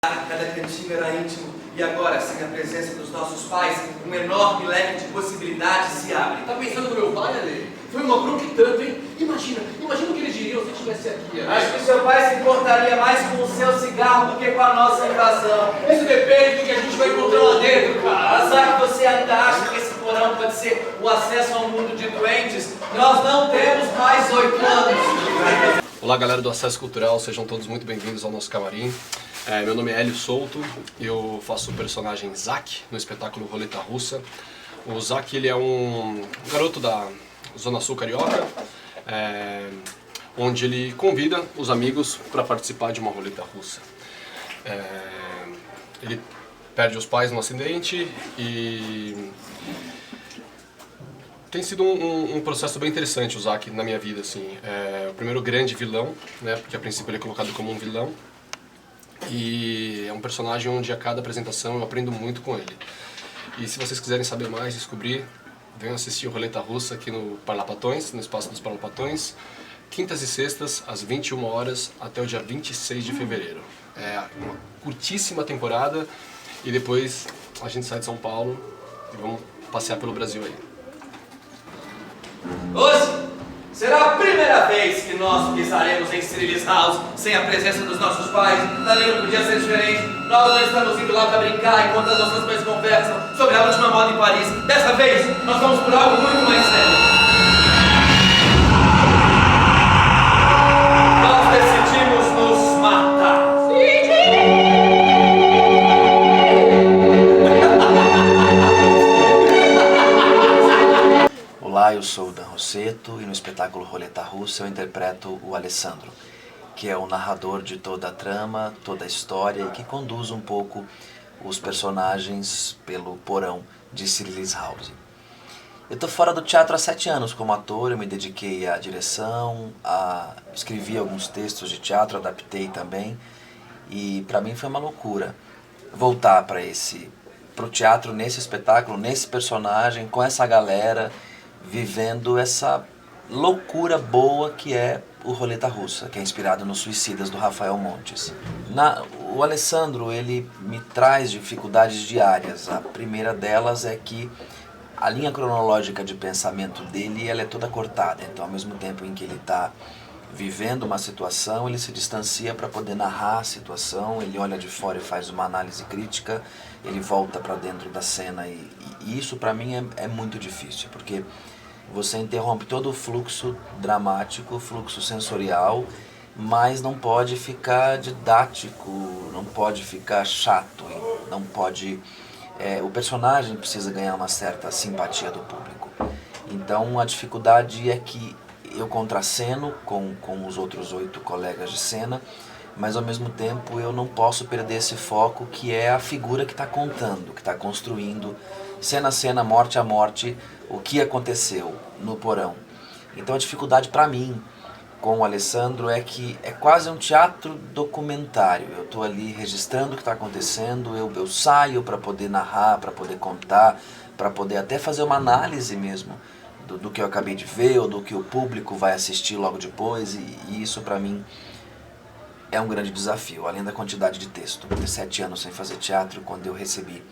Cada cantinho era íntimo e agora, sem a presença dos nossos pais, um enorme leque de possibilidades se abre. Tá pensando no meu pai, Ale? Foi uma bronca e tanto, hein? Imagina o que eles diriam se eu estivesse aqui, Ale. Acho que seu pai se importaria mais com o seu cigarro do que com a nossa invasão. Isso depende do que a gente vai encontrar lá dentro, cara. Mas já que você ainda acha que esse porão pode ser o acesso ao mundo de doentes, nós não temos mais 8 anos. Olá, galera do Acesso Cultural, sejam todos muito bem-vindos ao nosso camarim. Meu nome é Hélio Souto, eu faço o personagem Zack no espetáculo Roleta Russa. O Zack, ele é um garoto da Zona Sul Carioca, onde ele convida os amigos para participar de uma roleta russa. Ele perde os pais num acidente e tem sido um processo bem interessante o Zack na minha vida, assim. O primeiro grande vilão, né, porque a princípio ele é colocado como um vilão. E é um personagem onde a cada apresentação eu aprendo muito com ele. E se vocês quiserem saber mais, descobrir, venham assistir o Roleta Russa aqui no Parlapatões, no Espaço dos Parlapatões, quintas e sextas, às 21 horas, até o dia 26 de fevereiro. É uma curtíssima temporada e depois a gente sai de São Paulo e vamos passear pelo Brasil aí. Hoje será a primeira vez que nós pisaremos em Cirilis House sem a presença dos nossos pais. Também não podia ser diferente. Nós não estamos indo lá para brincar enquanto as nossas mães conversam sobre a última moda em Paris. Dessa vez, nós vamos por algo muito mais sério. Nós decidimos nos matar. Olá, eu sou o Dan Rossetto e no espetáculo Roleta Russa eu interpreto o Alessandro, que é o narrador de toda a trama, toda a história e que conduz um pouco os personagens pelo porão de Cirilis House. Eu estou fora do teatro há 7 anos como ator, eu me dediquei à direção, escrevi alguns textos de teatro, adaptei também e para mim foi uma loucura voltar para o teatro nesse espetáculo, nesse personagem, com essa galera, vivendo essa loucura boa que é o Roleta Russa, que é inspirado nos Suicidas do Rafael Montes. O Alessandro, ele me traz dificuldades diárias. A primeira delas é que a linha cronológica de pensamento dele ela é toda cortada. Então, ao mesmo tempo em que ele está vivendo uma situação, ele se distancia para poder narrar a situação, ele olha de fora e faz uma análise crítica, ele volta para dentro da cena e isso para mim é muito difícil, porque você interrompe todo o fluxo dramático, o fluxo sensorial, mas não pode ficar didático, não pode ficar chato, não pode... o personagem precisa ganhar uma certa simpatia do público. Então a dificuldade é que eu contraceno com os outros 8 colegas de cena, mas ao mesmo tempo eu não posso perder esse foco que é a figura que está contando, que está construindo, cena a cena, morte a morte, o que aconteceu no porão. Então a dificuldade para mim com o Alessandro é que é quase um teatro documentário. Eu estou ali registrando o que está acontecendo, eu saio para poder narrar, para poder contar, para poder até fazer uma análise mesmo do que eu acabei de ver ou do que o público vai assistir logo depois e isso para mim é um grande desafio, além da quantidade de texto. Eu 7 anos sem fazer teatro, quando eu recebi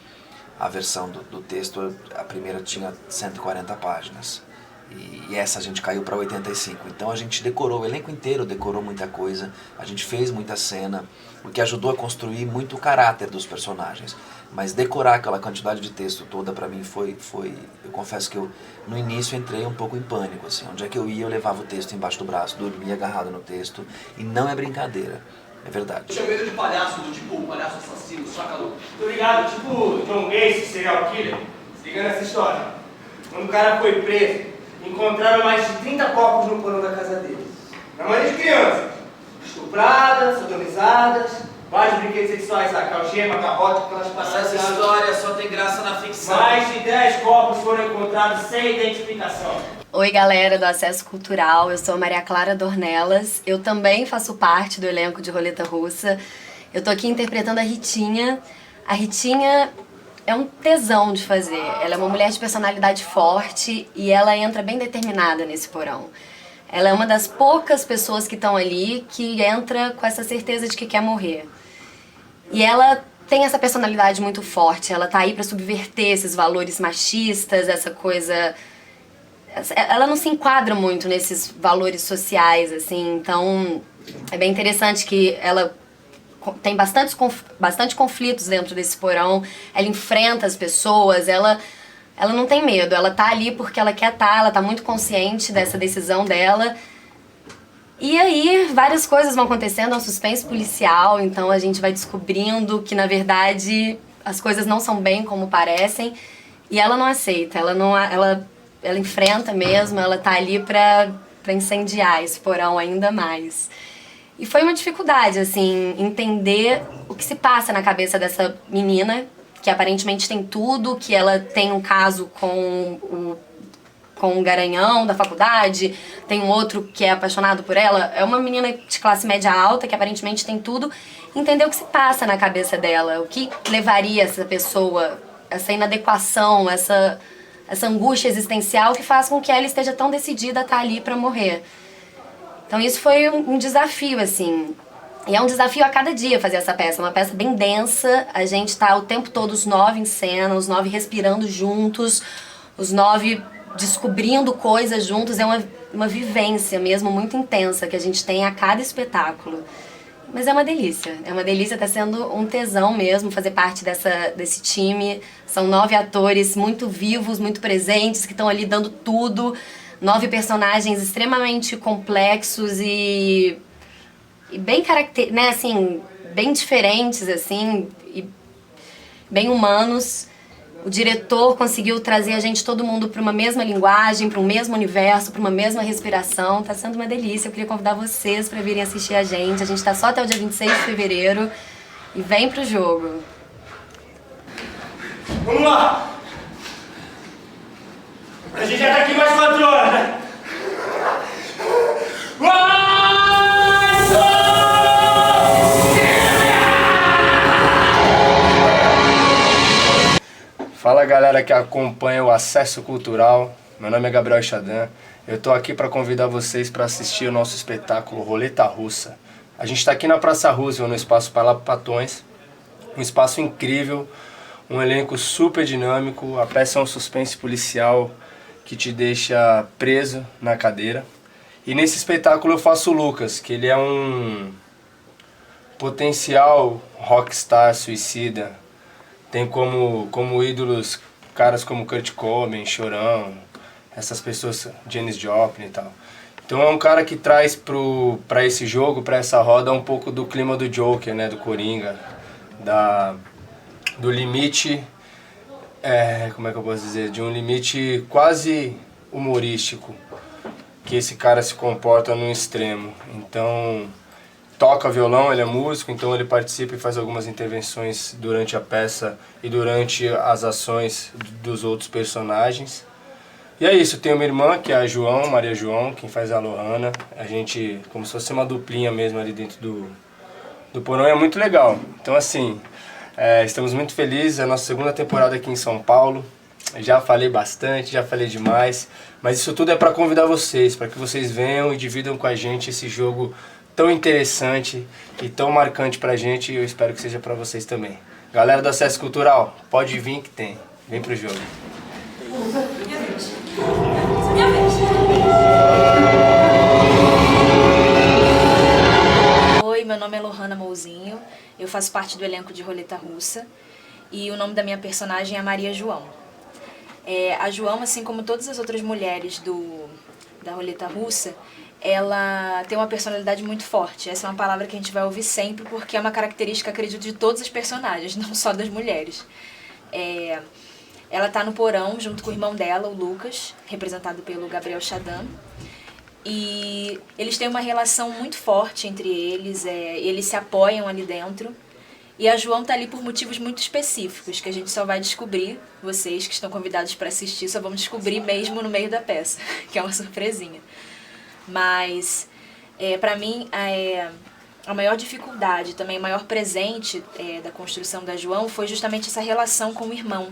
a versão do texto, a primeira tinha 140 páginas. E essa a gente caiu para 85. Então a gente decorou, o elenco inteiro decorou muita coisa, a gente fez muita cena, o que ajudou a construir muito o caráter dos personagens. Mas decorar aquela quantidade de texto toda para mim foi... Eu confesso que eu, no início, entrei um pouco em pânico, assim. Onde é que eu ia, eu levava o texto embaixo do braço, dormia agarrado no texto. E não é brincadeira, é verdade. Eu tinha medo de palhaço, do tipo palhaço assassino, saca louco. Tô ligado, tipo John Gacy, serial killer. Se liga nessa história. Quando o cara foi preso, encontraram mais de 30 corpos no porão da casa dele. Na maioria de crianças. Estupradas, sodomizadas, vários brinquedos sexuais, algema, garrote, aquelas passadas. Essa história só tem graça na ficção. Mais de 10 corpos foram encontrados sem identificação. Oi, galera do Acesso Cultural, eu sou a Maria Clara Dornelas, eu também faço parte do elenco de Roleta Russa. Eu tô aqui interpretando a Ritinha. A Ritinha é um tesão de fazer, ela é uma mulher de personalidade forte e ela entra bem determinada nesse porão. Ela é uma das poucas pessoas que estão ali que entra com essa certeza de que quer morrer. E ela tem essa personalidade muito forte, ela tá aí pra subverter esses valores machistas, essa coisa... Ela não se enquadra muito nesses valores sociais, assim, então é bem interessante que ela tem bastante conflitos dentro desse porão, ela enfrenta as pessoas, ela não tem medo, ela tá ali porque ela quer estar, ela tá muito consciente dessa decisão dela. E aí, várias coisas vão acontecendo, é um suspense policial, então a gente vai descobrindo que, na verdade, as coisas não são bem como parecem, e ela não aceita, ela enfrenta mesmo, ela tá ali pra incendiar esse porão ainda mais. E foi uma dificuldade, assim, entender o que se passa na cabeça dessa menina, que aparentemente tem tudo, que ela tem um caso com um garanhão da faculdade, tem um outro que é apaixonado por ela. É uma menina de classe média alta, que aparentemente tem tudo. Entender o que se passa na cabeça dela, o que levaria essa pessoa, essa inadequação, essa angústia existencial que faz com que ela esteja tão decidida a estar ali pra morrer. Então isso foi um desafio, assim. E é um desafio a cada dia fazer essa peça, uma peça bem densa. A gente tá o tempo todo os 9 em cena, os 9 respirando juntos, os 9 descobrindo coisas juntos. É uma vivência mesmo muito intensa que a gente tem a cada espetáculo. Mas é uma delícia, tá sendo um tesão mesmo fazer parte desse time. São 9 atores muito vivos, muito presentes, que estão ali dando tudo. 9 personagens extremamente complexos e bem né, assim, bem diferentes, assim, e bem humanos. O diretor conseguiu trazer a gente, todo mundo, para uma mesma linguagem, para um mesmo universo, para uma mesma respiração. Tá sendo uma delícia. Eu queria convidar vocês para virem assistir a gente. A gente tá só até o dia 26 de fevereiro. E vem pro jogo. Vamos lá! A gente já tá aqui mais 4 horas, né? Fala galera que acompanha o Acesso Cultural, meu nome é Gabriel Chadan, eu tô aqui para convidar vocês para assistir o nosso espetáculo Roleta Russa. A gente está aqui na Praça Roosevelt, no Espaço Palapatões, um espaço incrível, um elenco super dinâmico, a peça é um suspense policial que te deixa preso na cadeira. E nesse espetáculo eu faço o Lucas, que ele é um potencial rockstar suicida. Tem como ídolos caras como Kurt Cobain, Chorão, essas pessoas, Janis Joplin e tal. Então é um cara que traz pra esse jogo, pra essa roda, um pouco do clima do Joker, né, do Coringa, do limite, como é que eu posso dizer, de um limite quase humorístico, que esse cara se comporta no extremo. Então, toca violão, ele é músico, então ele participa e faz algumas intervenções durante a peça e durante as ações dos outros personagens. E é isso, tem uma irmã que é a João, Maria João, quem faz a Lohana. A gente, como se fosse uma duplinha mesmo ali dentro do porão, é muito legal. Então assim, estamos muito felizes, é a nossa segunda temporada aqui em São Paulo. Já falei bastante, já falei demais, mas isso tudo é para convidar vocês, para que vocês venham e dividam com a gente esse jogo tão interessante e tão marcante pra gente, e eu espero que seja pra vocês também. Galera do Acesso Cultural, pode vir que tem. Vem pro jogo. Minha vez. Oi, meu nome é Lohana Mouzinho, eu faço parte do elenco de Roleta Russa e o nome da minha personagem é Maria João. A João, assim como todas as outras mulheres da Roleta Russa, ela tem uma personalidade muito forte. Essa é uma palavra que a gente vai ouvir sempre porque é uma característica, acredito, de todos os personagens, não só das mulheres. Ela tá no porão junto com o irmão dela, o Lucas, representado pelo Gabriel Chadan. E eles têm uma relação muito forte entre eles, eles se apoiam ali dentro. E a João tá ali por motivos muito específicos, que a gente só vai descobrir, vocês que estão convidados para assistir, só vão descobrir mesmo no meio da peça, que é uma surpresinha. Mas, para mim, a maior dificuldade, também o maior presente da construção da João foi justamente essa relação com o irmão.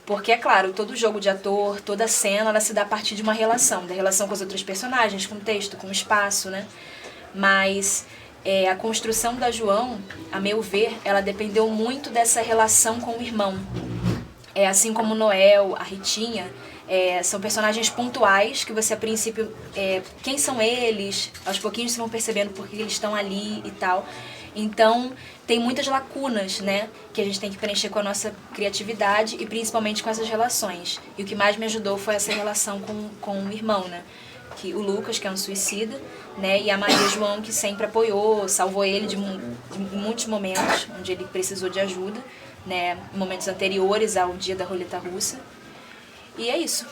Porque, é claro, todo jogo de ator, toda cena, ela se dá a partir de uma relação, da relação com os outros personagens, com o texto, com o espaço, né? Mas a construção da João, a meu ver, ela dependeu muito dessa relação com o irmão. Assim como Noel, a Ritinha, são personagens pontuais que você, a princípio, quem são eles? Aos pouquinhos você vão percebendo por que eles estão ali e tal. Então, tem muitas lacunas, né, que a gente tem que preencher com a nossa criatividade e principalmente com essas relações. E o que mais me ajudou foi essa relação com o irmão, né? Que o Lucas, que é um suicida, né, e a Maria João, que sempre apoiou, salvou ele de muitos momentos onde ele precisou de ajuda, né, momentos anteriores ao dia da roleta russa. E é isso.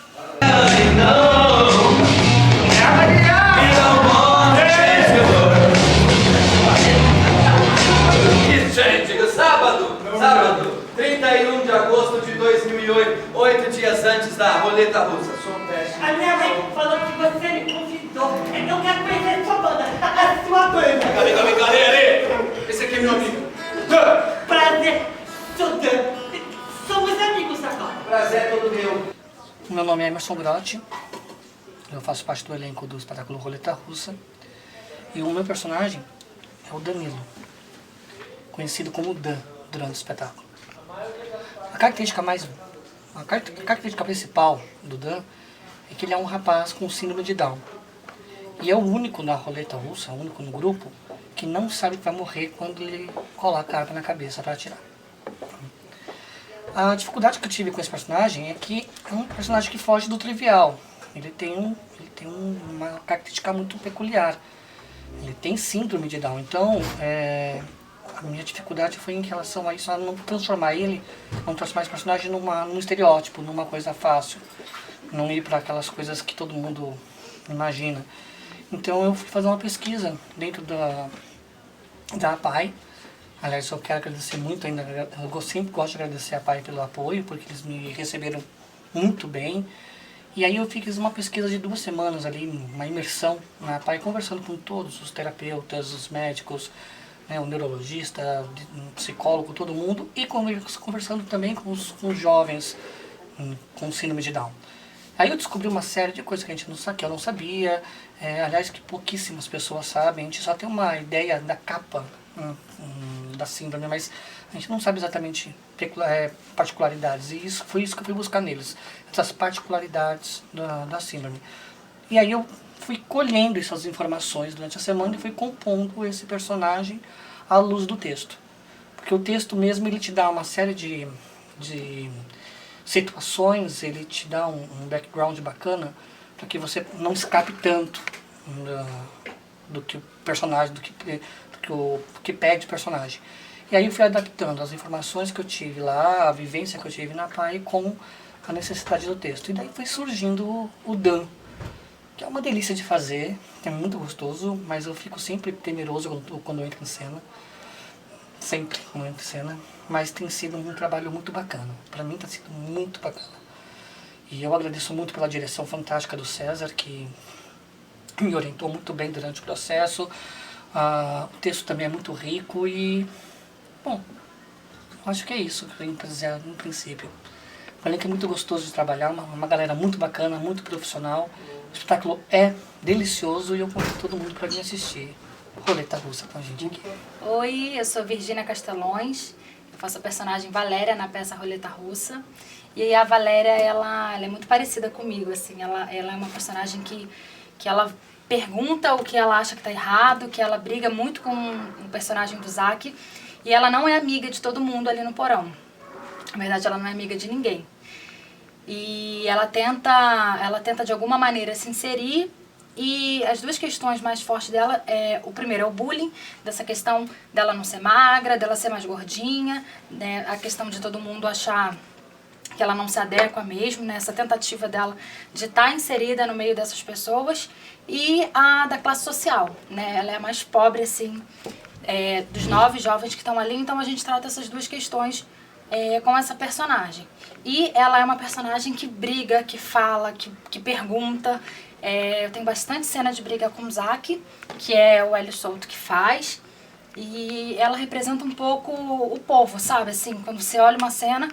Gente, sábado, 31 de agosto de 2008, 8 dias antes da roleta russa. Sou um teste. A minha mãe falou que você me convidou. Eu quero conhecer sua banda, a sua banda. Calma, esse aqui é meu amigo. Prazer, sou Dan. Somos amigos agora. Prazer é todo meu. Meu nome é Emerson Grotti, eu faço parte do elenco do espetáculo Roleta Russa e o meu personagem é o Danilo, conhecido como Dan durante o espetáculo. A característica principal do Dan é que ele é um rapaz com síndrome de Down e é o único na Roleta Russa, o único no grupo, que não sabe que vai morrer quando ele coloca a arma na cabeça para atirar. A dificuldade que eu tive com esse personagem é que é um personagem que foge do trivial. Ele tem uma característica muito peculiar. Ele tem síndrome de Down. Então, a minha dificuldade foi em relação a isso, a não transformar esse personagem num estereótipo, numa coisa fácil. Não ir para aquelas coisas que todo mundo imagina. Então, eu fui fazer uma pesquisa dentro da APAI. Aliás, eu quero agradecer muito ainda, eu sempre gosto de agradecer a APAI pelo apoio, porque eles me receberam muito bem. E aí eu fiz uma pesquisa de 2 semanas ali, uma imersão na APAI, conversando com todos os terapeutas, os médicos, né, o neurologista, o psicólogo, todo mundo, e conversando também com os jovens com síndrome de Down. Aí eu descobri uma série de coisas que eu não sabia, aliás, que pouquíssimas pessoas sabem, a gente só tem uma ideia da capa da síndrome, mas a gente não sabe exatamente particularidades, e foi isso que eu fui buscar neles, essas particularidades da síndrome. E aí eu fui colhendo essas informações durante a semana e fui compondo esse personagem à luz do texto. Porque o texto mesmo, ele te dá uma série de situações, ele te dá um background bacana para que você não escape tanto do que o personagem, do que pede o personagem. E aí eu fui adaptando as informações que eu tive lá, a vivência que eu tive na PAI com a necessidade do texto. E daí foi surgindo o Dan, que é uma delícia de fazer, é muito gostoso, mas eu fico sempre temeroso quando eu entro em cena. Sempre quando eu entro em cena. Mas tem sido um trabalho muito bacana. Para mim está sendo muito bacana. E eu agradeço muito pela direção fantástica do César, que me orientou muito bem durante o processo. O texto também é muito rico e, bom, acho que é isso que eu tenho para dizer no princípio. Falei que é muito gostoso de trabalhar, uma galera muito bacana, muito profissional. O espetáculo é delicioso e eu convido todo mundo para vir assistir. Roleta Russa com a gente aqui. Oi, eu sou Virgínia Castelões, eu faço a personagem Valéria na peça Roleta Russa. E a Valéria, ela é muito parecida comigo, assim, ela é uma personagem que ela pergunta o que ela acha que está errado, que ela briga muito com o personagem do Zack, e ela não é amiga de todo mundo ali no porão. Na verdade, ela não é amiga de ninguém. E ela tenta de alguma maneira se inserir, e as 2 questões mais fortes dela o primeiro é o bullying, dessa questão dela não ser magra, dela ser mais gordinha, né, a questão de todo mundo achar que ela não se adequa mesmo, né, essa tentativa dela de estar inserida no meio dessas pessoas, e a da classe social, né, ela é a mais pobre, assim, dos 9 jovens que estão ali, então a gente trata essas 2 questões com essa personagem. E ela é uma personagem que briga, que fala, que pergunta. Eu tenho bastante cena de briga com o Zack, que é o Hélio Souto que faz, e ela representa um pouco o povo, sabe, assim, quando você olha uma cena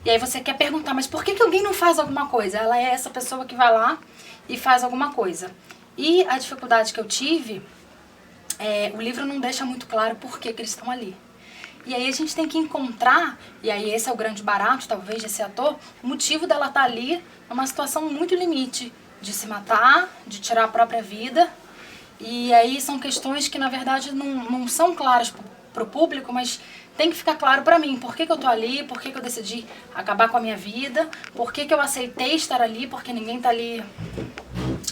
e aí você quer perguntar, mas por que alguém não faz alguma coisa? Ela é essa pessoa que vai lá e faz alguma coisa. E a dificuldade que eu tive o livro não deixa muito claro por que eles estão ali. E aí a gente tem que encontrar, e aí esse é o grande barato, talvez, desse ator, o motivo dela estar ali numa situação muito limite, de se matar, de tirar a própria vida. E aí são questões que, na verdade, não são claras para o público, mas tem que ficar claro para mim. Por que eu tô ali, por que eu decidi acabar com a minha vida, por que eu aceitei estar ali, porque ninguém tá ali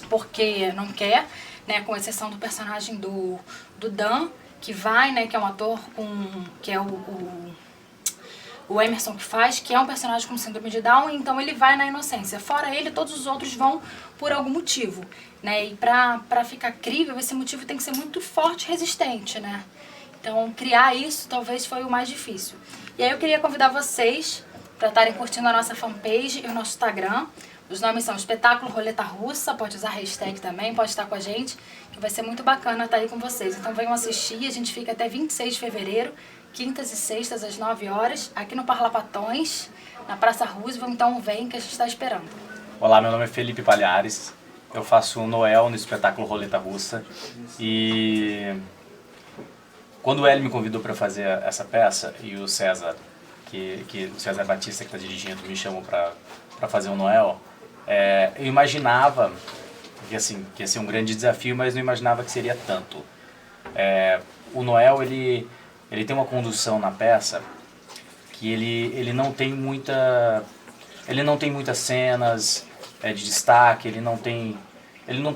porque não quer, né? Com exceção do personagem do Dan, que vai, né, que é um ator que é o Emerson que faz, que é um personagem com síndrome de Down, então ele vai na inocência. Fora ele, todos os outros vão por algum motivo, né? E pra ficar crível, esse motivo tem que ser muito forte e resistente, né? Então, criar isso talvez foi o mais difícil. E aí eu queria convidar vocês para estarem curtindo a nossa fanpage e o nosso Instagram. Os nomes são Espetáculo Roleta Russa, pode usar hashtag também, pode estar com a gente, que vai ser muito bacana estar aí com vocês. Então venham assistir, a gente fica até 26 de fevereiro, quintas e sextas às 9 horas, aqui no Parlapatões, na Praça Roosevelt, então vem que a gente está esperando. Olá, meu nome é Felipe Palhares, eu faço o Noel no Espetáculo Roleta Russa e quando o Hélio me convidou para fazer essa peça e o César, o César Batista que está dirigindo, me chamou para fazer o Noel, eu imaginava que ia ser um grande desafio, mas não imaginava que seria tanto. O Noel, ele tem uma condução na peça que ele não tem muitas cenas de destaque, ele não tem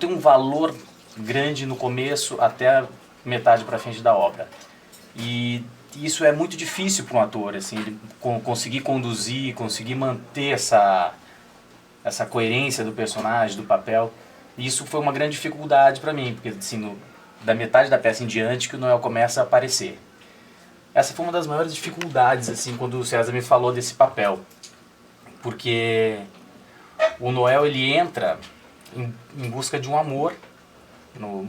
um valor grande no começo até metade para frente da obra. E isso é muito difícil para um ator, assim, ele conseguir conduzir, conseguir manter essa coerência do personagem, do papel. E isso foi uma grande dificuldade para mim, porque assim, da metade da peça em diante que o Noel começa a aparecer. Essa foi uma das maiores dificuldades, assim, quando o César me falou desse papel. Porque o Noel, ele entra em busca de um amor,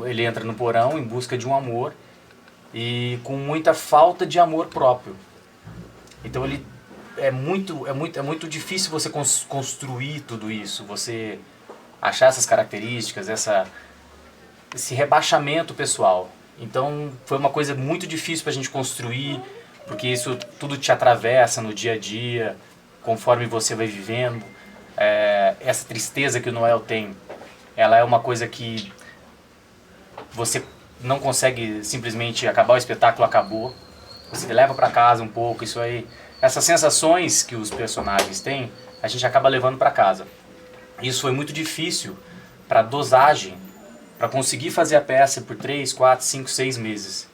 ele entra no porão em busca de um amor e com muita falta de amor próprio. Então ele é muito difícil você construir tudo isso, você achar essas características, esse rebaixamento pessoal. Então foi uma coisa muito difícil para a gente construir, porque isso tudo te atravessa no dia a dia, conforme você vai vivendo. Essa tristeza que o Noel tem, ela é uma coisa que você não consegue simplesmente acabar o espetáculo, acabou. Você leva para casa um pouco, isso aí. Essas sensações que os personagens têm, a gente acaba levando para casa. Isso foi muito difícil para dosagem, para conseguir fazer a peça por 3, 4, 5, 6 meses.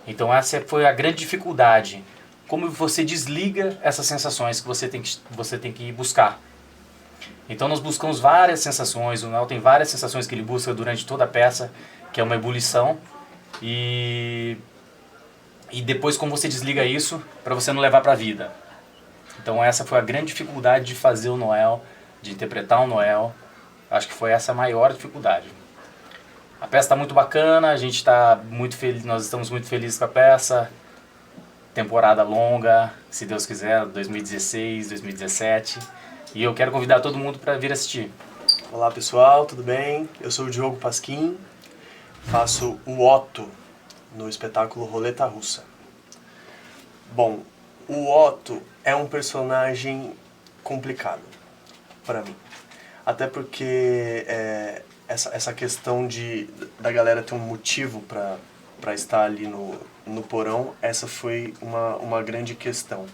Então essa foi a grande dificuldade. Como você desliga essas sensações que você tem que buscar. Então nós buscamos várias sensações, o Noel tem várias sensações que ele busca durante toda a peça, que é uma ebulição. E depois como você desliga isso para você não levar para a vida. Então essa foi a grande dificuldade de fazer o Noel, de interpretar o Noel. Acho que foi essa a maior dificuldade. A peça está muito bacana, a gente está muito feliz, nós estamos muito felizes com a peça. Temporada longa, se Deus quiser, 2016, 2017. E eu quero convidar todo mundo para vir assistir. Olá pessoal, tudo bem? Eu sou o Diogo Pasquim, faço o Otto no espetáculo Roleta Russa. Bom, o Otto é um personagem complicado para mim. Até porque essa questão da galera ter um motivo para estar ali no porão, essa foi uma grande questão.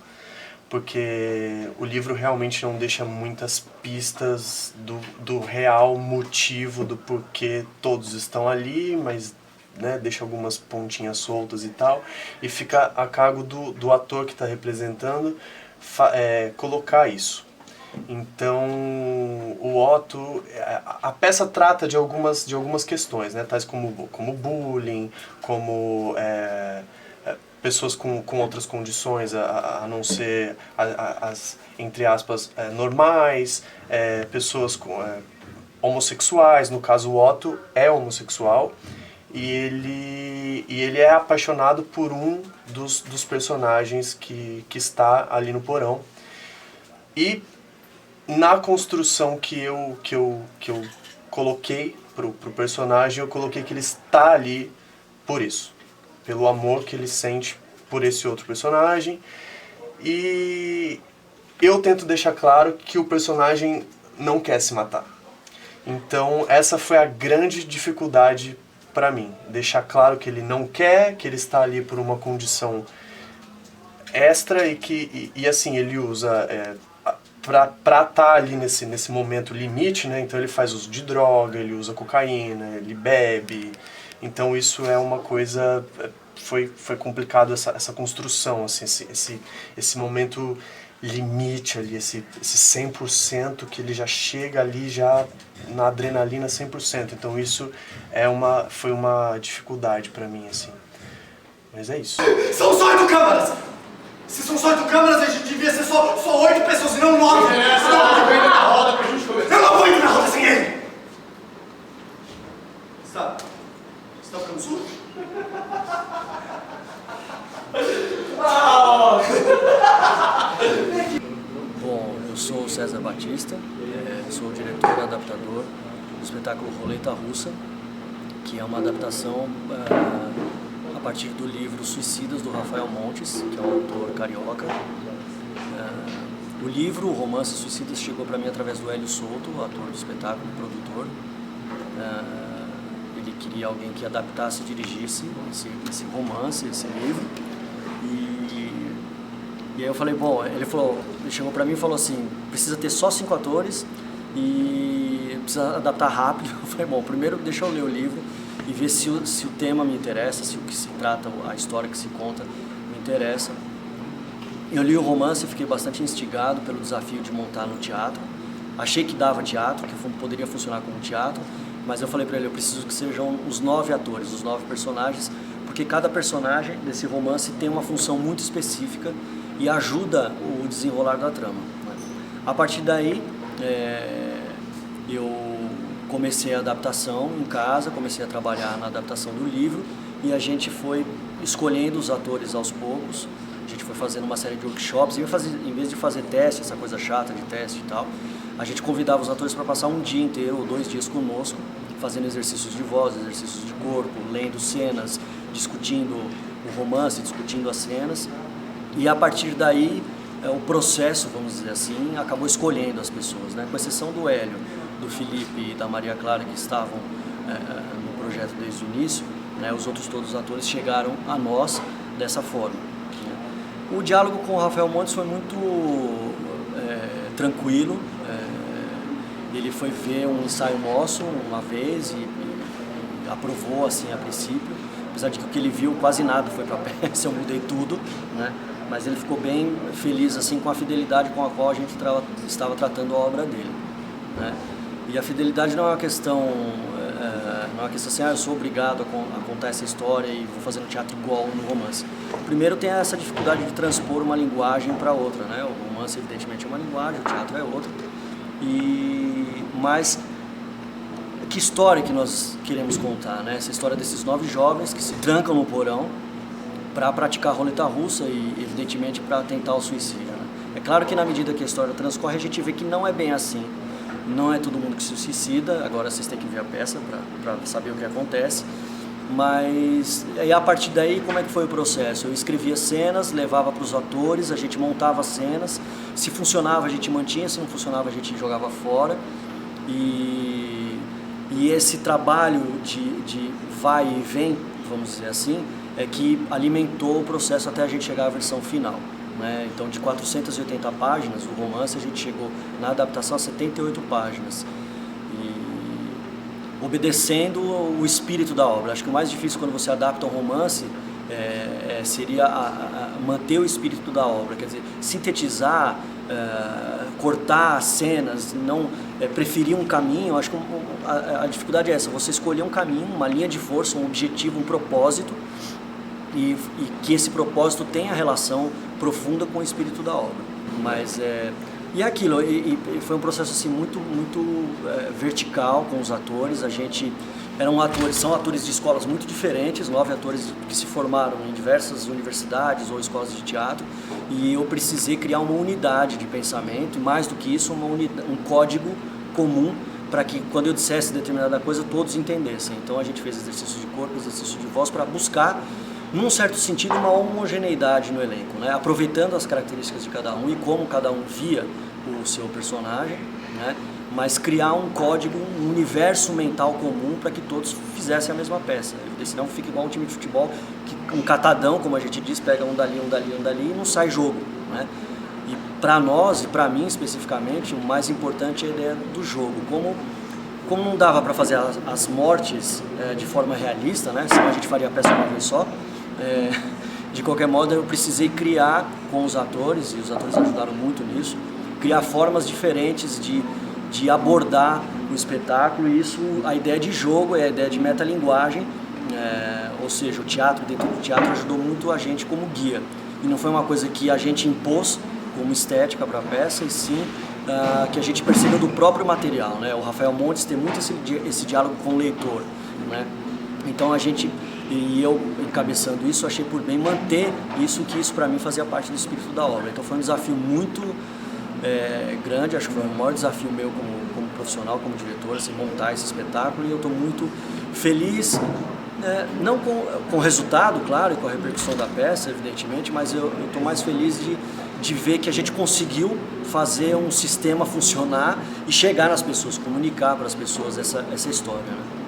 Porque o livro realmente não deixa muitas pistas do real motivo do porquê todos estão ali, mas né, deixa algumas pontinhas soltas e tal, e fica a cargo do ator que está representando colocar isso. Então, o Otto, a peça trata de algumas questões, né, tais como bullying, como pessoas com outras condições a não ser as entre aspas, normais, pessoas homossexuais. No caso, o Otto é homossexual e ele é apaixonado por um dos personagens que está ali no porão. E na construção que eu coloquei pro personagem, eu coloquei que ele está ali por isso, pelo amor que ele sente por esse outro personagem. E eu tento deixar claro que o personagem não quer se matar. Então essa foi a grande dificuldade para mim, deixar claro que ele não quer, que ele está ali por uma condição extra e que assim ele usa para estar ali nesse momento limite, né? Então ele faz uso de droga, ele usa cocaína, ele bebe. Então isso é uma coisa, foi complicado essa construção, assim, esse momento limite ali, esse 100% que ele já chega ali já na adrenalina 100%. Então isso foi uma dificuldade para mim, assim. Mas é isso. São só 8 câmaras! Se são só 8 câmaras, a gente devia ser só 8 pessoas e não 9! Na roda pra gente começar. Eu não vou entrar na roda sem ele! Você tá ficando surdo? Bom, eu sou o César Batista, sou o diretor e adaptador do espetáculo Roleta Russa, que é uma adaptação a partir do livro Suicidas, do Rafael Montes, que é um autor carioca. O livro, o romance Suicidas, chegou para mim através do Hélio Souto, o ator do espetáculo, produtor. Ele queria alguém que adaptasse e dirigisse esse romance, esse livro. E aí eu falei, bom, ele chegou pra mim e falou assim, precisa ter só 5 atores e precisa adaptar rápido. Eu falei, bom, primeiro deixa eu ler o livro e ver se o tema me interessa, se o que se trata, a história que se conta me interessa. Eu li o romance e fiquei bastante instigado pelo desafio de montar no teatro. Achei que dava teatro, que poderia funcionar como teatro, mas eu falei pra ele, eu preciso que sejam os 9 atores, os 9 personagens, porque cada personagem desse romance tem uma função muito específica e ajuda o desenrolar da trama. A partir daí, eu comecei a adaptação em casa, comecei a trabalhar na adaptação do livro e a gente foi escolhendo os atores aos poucos. A gente foi fazendo uma série de workshops, em vez de fazer teste, essa coisa chata de teste e tal, a gente convidava os atores para passar um dia inteiro ou 2 dias conosco, fazendo exercícios de voz, exercícios de corpo, lendo cenas, discutindo o romance, discutindo as cenas. E a partir daí, o processo, vamos dizer assim, acabou escolhendo as pessoas, né? Com exceção do Hélio, do Felipe e da Maria Clara, que estavam no projeto desde o início, né? Os outros todos os atores chegaram a nós dessa forma. O diálogo com o Rafael Montes foi muito tranquilo. Ele foi ver um ensaio nosso uma vez e aprovou assim a princípio. Apesar de que o que ele viu quase nada foi para a peça, eu mudei tudo, né? Mas ele ficou bem feliz assim com a fidelidade com a qual a gente estava tratando a obra dele, né? E a fidelidade não é uma questão assim, eu sou obrigado a contar essa história e vou fazer no teatro igual no romance. Primeiro tem essa dificuldade de transpor uma linguagem para outra, né? O romance evidentemente é uma linguagem, o teatro é outra. Mas que história que nós queremos contar, né? Essa história desses 9 jovens que se trancam no porão para praticar roleta russa e, evidentemente, para tentar o suicídio, né? É claro que na medida que a história transcorre, a gente vê que não é bem assim. Não é todo mundo que se suicida, agora vocês têm que ver a peça para saber o que acontece. Mas, e a partir daí, como é que foi o processo? Eu escrevia cenas, levava para os atores, a gente montava cenas. Se funcionava, a gente mantinha, se não funcionava, a gente jogava fora. E esse trabalho de vai e vem, vamos dizer assim, é que alimentou o processo até a gente chegar à versão final, né? Então, de 480 páginas, o romance, a gente chegou na adaptação a 78 páginas. E obedecendo o espírito da obra. Acho que o mais difícil quando você adapta um romance seria manter o espírito da obra, quer dizer, sintetizar, cortar as cenas, não preferir um caminho. Acho que a dificuldade é essa, você escolher um caminho, uma linha de força, um objetivo, um propósito, e que esse propósito tenha relação profunda com o espírito da obra. Mas e aquilo, e foi um processo assim muito vertical com os atores. A gente são atores de escolas muito diferentes, 9 atores que se formaram em diversas universidades ou escolas de teatro, e eu precisei criar uma unidade de pensamento, e mais do que isso, um código comum para que quando eu dissesse determinada coisa todos entendessem. Então a gente fez exercício de corpo, exercício de voz para buscar, num certo sentido, uma homogeneidade no elenco, né? Aproveitando as características de cada um e como cada um via o seu personagem, né? Mas criar um código, um universo mental comum para que todos fizessem a mesma peça. Senão fica igual um time de futebol, um catadão, como a gente diz, pega um dali e não sai jogo, né? E para nós, e para mim especificamente, o mais importante é a ideia do jogo. Como não dava para fazer as mortes de forma realista, né? Senão a gente faria a peça uma vez só. De qualquer modo, eu precisei criar com os atores, e os atores ajudaram muito nisso, criar formas diferentes de abordar o espetáculo, e isso, a ideia de jogo, é a ideia de metalinguagem, ou seja, o teatro, dentro do teatro, ajudou muito a gente como guia. E não foi uma coisa que a gente impôs como estética para a peça, e sim que a gente percebeu do próprio material, né? O Rafael Montes tem muito esse diálogo com o leitor, né? Então a gente, e eu encabeçando isso, achei por bem manter isso, que isso para mim fazia parte do espírito da obra. Então foi um desafio muito grande, acho que foi o maior desafio meu como profissional, como diretor, assim, montar esse espetáculo, e eu estou muito feliz, não com o resultado, claro, e com a repercussão da peça, evidentemente, mas eu estou mais feliz de ver que a gente conseguiu fazer um sistema funcionar e chegar nas pessoas, comunicar para as pessoas essa história, né?